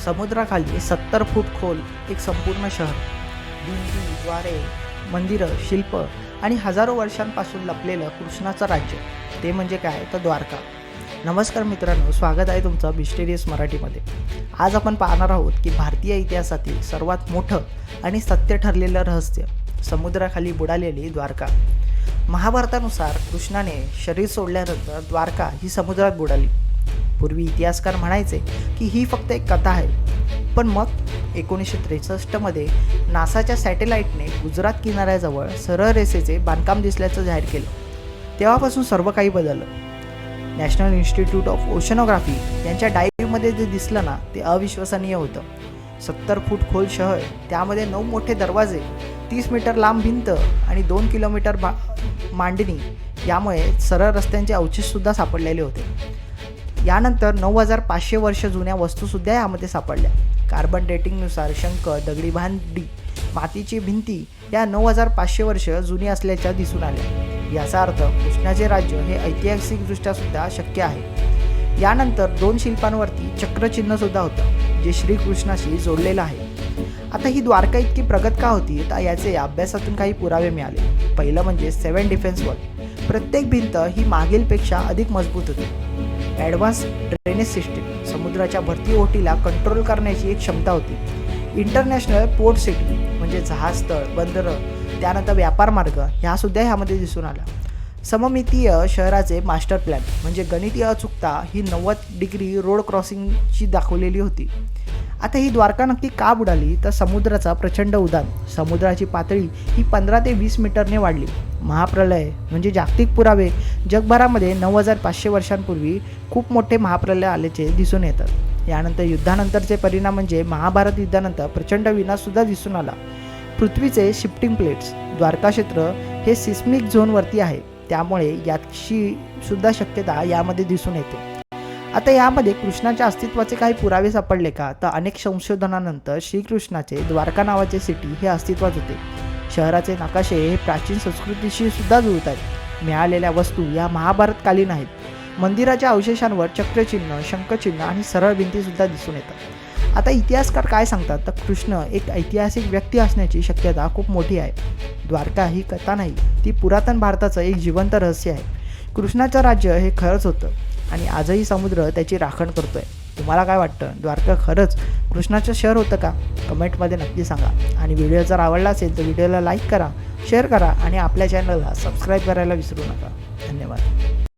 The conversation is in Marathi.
समुद्राखाली 70 फूट खोल एक संपूर्ण शहर, भिंती, द्वारे, मंदिरं, शिल्प आणि हजारो वर्षांपासून लपलेलं कृष्णाचं राज्य, ते म्हणजे काय तर द्वारका. नमस्कार मित्रांनो, स्वागत आहे तुमचं मिस्टेरियस मराठीमध्ये. आज आपण पाहणार आहोत की भारतीय इतिहासातील सर्वात मोठं आणि सत्य ठरलेलं रहस्य, समुद्राखाली बुडालेली द्वारका. महाभारतानुसार कृष्णाने शरीर सोडल्यानंतर द्वारका ही समुद्रात बुडाली. पूर्वी इतिहासकार म्हणायचे की ही फक्त एक कथा आहे, पण मग 1963मध्ये नासाच्या सॅटेलाईटने गुजरात किनाऱ्याजवळ सरळ रेषेचे बांधकाम दिसल्याचं जाहीर केलं. तेव्हापासून सर्व काही बदललं. नॅशनल इन्स्टिट्यूट ऑफ ओशनोग्राफी यांच्या डाईव्हमध्ये जे दिसलं ना, ते अविश्वसनीय होतं. 70 फूट खोल शहर, त्यामध्ये 9 मोठे दरवाजे, 30 मीटर लांब भिंत आणि 2 किलोमीटर मांडणी, यामुळे सरळ रस्त्यांचे अवशेषसुद्धा सापडलेले होते. यानंतर 9500 वर्ष जुन्या वस्तूसुद्धा यामध्ये सापडल्या. कार्बन डेटिंगनुसार शंख, दगडी भांडी, मातीची भिंती या 9500 वर्ष जुनी असल्याच्या दिसून आल्या. याचा अर्थ कृष्णाचे राज्य हे ऐतिहासिकदृष्ट्यासुद्धा शक्य आहे. यानंतर 2 शिल्पांवरती चक्रचिन्हसुद्धा होतं, जे श्रीकृष्णाशी जोडलेलं आहे. आता ही द्वारका इतकी प्रगत का होती, तर याचे अभ्यासातून काही पुरावे मिळाले. पहिलं म्हणजे 7 डिफेन्स वॉल. प्रत्येक भिंत ही मागीलपेक्षा अधिक मजबूत होती. ॲडव्हान्स ड्रेनेज सिस्टीम, समुद्राच्या भरती ओहोटीला कंट्रोल करण्याची एक क्षमता होती. इंटरनॅशनल पोर्ट सिटी म्हणजे जहाजतळ, बंदरं, त्यानंतर व्यापार मार्ग, ह्यासुद्धा ह्यामध्ये दिसून आला. सममितीय शहराचे मास्टर प्लॅन म्हणजे गणितीय अचूकता ही 90 डिग्री रोड क्रॉसिंगची दाखवलेली होती. आता ही द्वारका नक्की का बुडाली, तर समुद्राचा प्रचंड उधाण. समुद्राची पातळी ही 15 ते 20 मीटरने वाढली. महाप्रलय म्हणजे जागतिक पुरावे जगभरामध्ये 9500 वर्षांपूर्वी खूप मोठे महाप्रलय आल्याचे दिसून येतात. यानंतर युद्धानंतरचे परिणाम म्हणजे महाभारत युद्धानंतर प्रचंड विनाशसुद्धा दिसून आला. पृथ्वीचे शिफ्टिंग प्लेट्स, द्वारका क्षेत्र हे सिस्मिक झोनवरती आहे, त्यामुळे याची सुद्धा शक्यता यामध्ये दिसून येते. आता यामध्ये कृष्णाच्या अस्तित्वाचे काही पुरावे सापडले का, तर अनेक संशोधनानंतर श्रीकृष्णाचे द्वारका नावाचे सिटी हे अस्तित्वात होते. शहराचे नकाशे हे प्राचीन संस्कृतीशी सुद्धा जुळत आहेत. मिळालेल्या वस्तू या महाभारतकालीन आहेत. मंदिराच्या अवशेषांवर चक्रचिन्ह, शंखचिन्ह आणि सरळ भिंतीसुद्धा दिसून येतात. आता इतिहासकार काय सांगतात, तर कृष्ण एक ऐतिहासिक व्यक्ती असण्याची शक्यता खूप मोठी आहे. द्वारका ही कथा नाही, ती पुरातन भारताचं एक जिवंत रहस्य आहे. कृष्णाचं राज्य हे खरंच होतं आणि आजही समुद्र त्याची राखण करतोय. तुम्हाला काय वाटतं, द्वारका खरंच कृष्णाचं शहर होतं का? कमेंटमध्ये नक्की सांगा. आणि व्हिडिओ जर आवडला असेल तर व्हिडिओला लाईक करा, शेअर करा आणि आपल्या चॅनलला सबस्क्राईब करायला विसरू नका. धन्यवाद.